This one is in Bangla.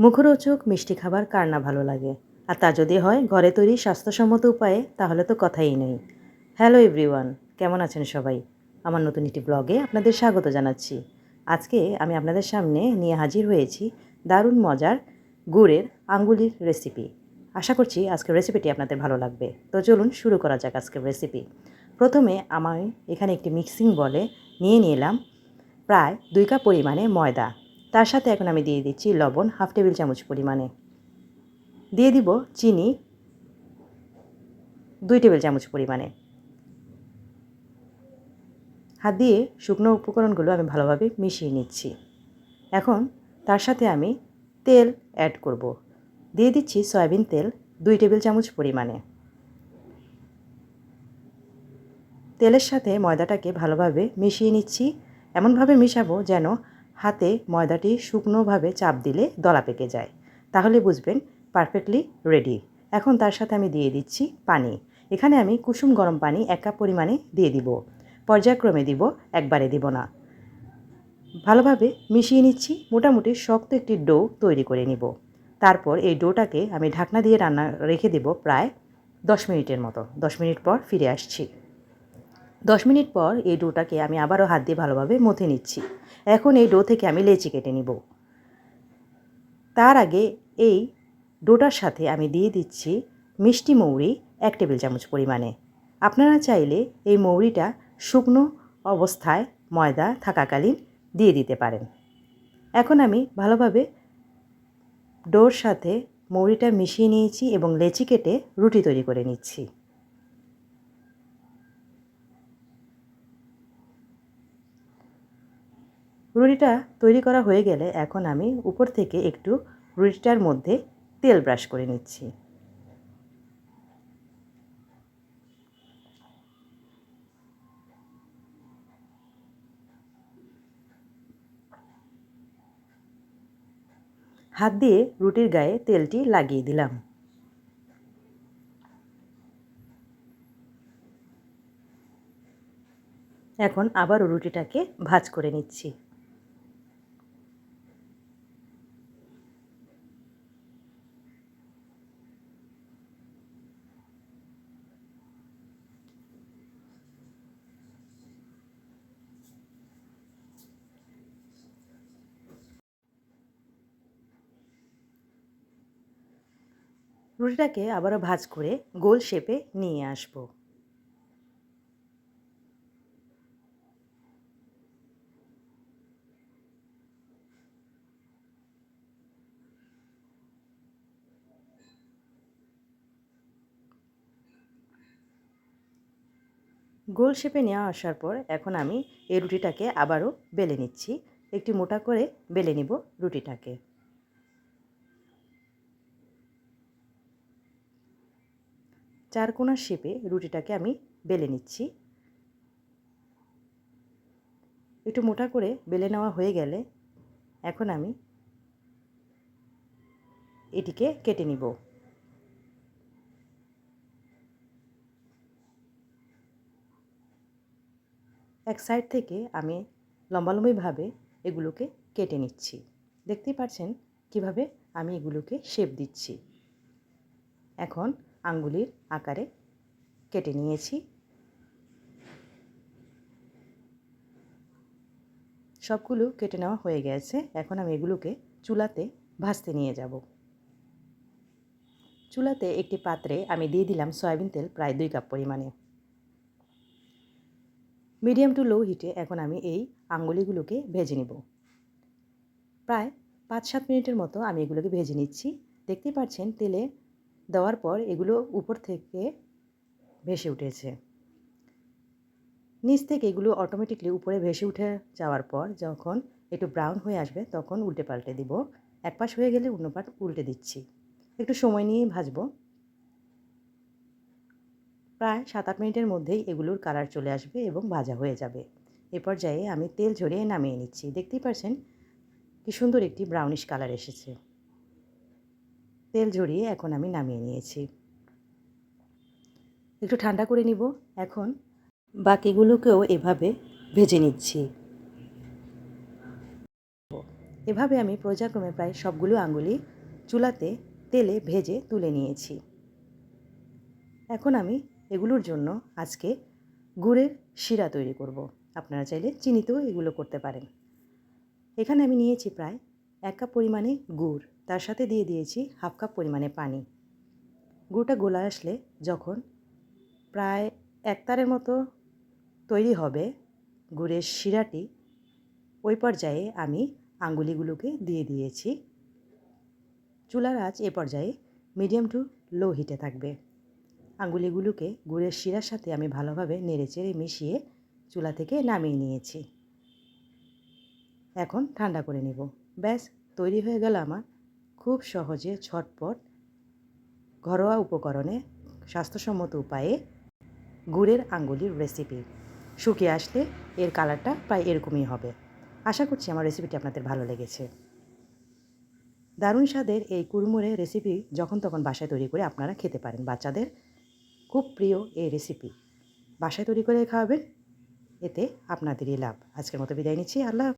মুখরোচক মিষ্টি খাবার কার না ভালো লাগে, আর তা যদি হয় ঘরে তৈরি স্বাস্থ্যসম্মত উপায়ে, তাহলে তো কথাই নেই। হ্যালো এভরিওয়ান, কেমন আছেন সবাই? আমার নতুন একটি ব্লগে আপনাদের স্বাগত জানাচ্ছি। আজকে আমি আপনাদের সামনে নিয়ে হাজির হয়েছি দারুণ মজার গুড়ের আঙ্গুলির রেসিপি। আশা করছি আজকের রেসিপিটি আপনাদের ভালো লাগবে। তো চলুন শুরু করা যাক আজকের রেসিপি। প্রথমে আমি এখানে একটি মিক্সিং বলে নিয়ে নিলাম প্রায় 2 কাপ পরিমাণে ময়দা। তার সাথে এখন আমি দিয়ে দিচ্ছি লবণ হাফ টেবিল চামচ পরিমাণে, দিয়ে দিব চিনি 2 টেবিল চামচ পরিমাণে। হাত দিয়ে শুকনো উপকরণগুলো আমি ভালোভাবে মিশিয়ে নিচ্ছি। এখন তার সাথে আমি তেল অ্যাড করব। দিয়ে দিচ্ছি সয়াবিন তেল 2 টেবিল চামচ পরিমাণে। তেলের সাথে ময়দাটাকে ভালোভাবে মিশিয়ে নিচ্ছি। এমনভাবে মিশাবো যেন হাতে ময়দাটি শুকনোভাবে চাপ দিলে দলা পেকে যায়, তাহলে বুঝবেন পারফেক্টলি রেডি। এখন তার সাথে আমি দিয়ে দিচ্ছি পানি। এখানে আমি কুসুম গরম পানি 1 কাপ পরিমাণে দিয়ে দিব। পর্যায়ক্রমে দিব, একবারে দিব না। ভালোভাবে মিশিয়ে নিচ্ছি। মোটামুটি শক্ত একটি ডো তৈরি করে নিব। তারপর এই ডোটাকে আমি ঢাকনা দিয়ে রেখে দেব প্রায় 10 মিনিটের মতো। 10 মিনিট পর ফিরে আসছি। 10 মিনিট পর এই ডোটাকে আমি আবারও হাত দিয়ে ভালোভাবে মথে নিচ্ছি। এখন এই ডো থেকে আমি লেচি কেটে নিব। তার আগে এই ডোটার সাথে আমি দিয়ে দিচ্ছি মিষ্টি মৌরি 1 টেবিল চামচ পরিমাণে। আপনারা চাইলে এই মৌরিটা শুকনো অবস্থায় ময়দা থাকাকালীন দিয়ে দিতে পারেন। এখন আমি ভালোভাবে ডোর সাথে মৌরিটা মিশিয়ে নিয়েছি এবং লেচি কেটে রুটি তৈরি করে নিচ্ছি। রুটিটা তৈরি করা হয়ে গেলে এখন আমি উপর থেকে একটু রুটিটার মধ্যে তেল ব্রাশ করে নিচ্ছি। হাত দিয়ে রুটির গায়ে তেলটি লাগিয়ে দিলাম। এখন আবারও রুটিটাকে ভাঁজ করে নিচ্ছি। রুটিটাকে আবারও ভাঁজ করে গোল শেপে নিয়ে আসব। গোল শেপে নেওয়া আসার পর এখন আমি এই রুটিটাকে আবারও বেলে নিচ্ছি। একটু মোটা করে বেলে নিব রুটিটাকে। চারকোনা শেপে রুটিটাকে আমি বেলে নিচ্ছি। একটু মোটা করে বেলে নেওয়া হয়ে গেলে এখন আমি এটিকে কেটে নিব। এক সাইড থেকে আমি লম্বালম্বিভাবে এগুলোকে কেটে নিচ্ছি। দেখতেই পাচ্ছেন কিভাবে আমি এগুলোকে শেপ দিচ্ছি। এখন আঙ্গুলির আকারে কেটে নিয়েছি। সবগুলো কেটে নেওয়া হয়ে গেছে। এখন আমি এগুলোকে চুলাতে ভাজতে নিয়ে যাব। চুলাতে একটি পাত্রে আমি দিয়ে দিলাম সয়াবিন তেল প্রায় 2 কাপ পরিমাণে। মিডিয়াম টু লো হিটে এখন আমি এই আঙ্গুলিগুলোকে ভেজে নেব। প্রায় 5-7 মিনিটের মতো আমি এগুলোকে ভেজে নিচ্ছি। দেখতেই পাচ্ছেন তেলে দেওয়ার পর এগুলো উপর থেকে ভেসে উঠেছে। নিচ থেকে এগুলো অটোমেটিকলি উপরে ভেসে উঠে যাওয়ার পর যখন একটু ব্রাউন হয়ে আসবে তখন উল্টে পাল্টে দিব। এক পাশ হয়ে গেলে অন্য পাশ উল্টে দিচ্ছি। একটু সময় নিয়ে ভাজবো। প্রায় 7-8 মিনিটের মধ্যেই এগুলোর কালার চলে আসবে এবং ভাজা হয়ে যাবে। এ পর্যায়ে আমি তেল ঝরিয়ে নামিয়ে নিচ্ছি। দেখতেই পাচ্ছেন কি সুন্দর একটি ব্রাউনিশ কালার এসেছে। তেল ঝরিয়ে এখন আমি নামিয়ে নিয়েছি। একটু ঠান্ডা করে নিব। এখন বাকিগুলোকেও এভাবে ভেজে নিচ্ছি। এভাবে আমি পর্যায়ক্রমে প্রায় সবগুলো আঙ্গুলি চুলাতে তেলে ভেজে তুলে নিয়েছি। এখন আমি এগুলোর জন্য আজকে গুড়ের শিরা তৈরি করব। আপনারা চাইলে চিনিতেও এগুলো করতে পারেন। এখানে আমি নিয়েছি প্রায় 1 কাপ পরিমাণে গুড়, তার সাথে দিয়ে দিয়েছি 1/2 কাপ পরিমাণে পানি। গুড়টা গোলা আসলে যখন প্রায় একতারের মতো তৈরি হবে গুড়ের শিরাটি, ওই পর্যায়ে আমি আঙ্গুলিগুলোকে দিয়ে দিয়েছি। চুলার আঁচ এ পর্যায়ে মিডিয়াম টু লো হিটে থাকবে। আঙ্গুলিগুলোকে গুড়ের শিরার সাথে আমি ভালোভাবে নেড়েচেড়ে মিশিয়ে চুলা থেকে নামিয়ে নিয়েছি। এখন ঠান্ডা করে নেব। ব্যাস তৈরি হয়ে গেল আমার খুব সহজে ঝটপট ঘরোয়া উপকরণে স্বাস্থ্যসম্মত উপায়ে গুড়ের আঙ্গুলির রেসিপি। শুকিয়ে আসলে এর কালারটা প্রায় এরকমই হবে। আশা করছি আমার রেসিপিটি আপনাদের ভালো লেগেছে। দারুণ স্বাদের এই কুড়মুড়ে রেসিপি যখন তখন বাসায় তৈরি করে আপনারা খেতে পারেন। বাচ্চাদের খুব প্রিয় এই রেসিপি। বাসায় তৈরি করে খাওয়াবেন, এতে আপনাদেরই লাভ। আজকের মতো বিদায় নিচ্ছি। আল্লাহ।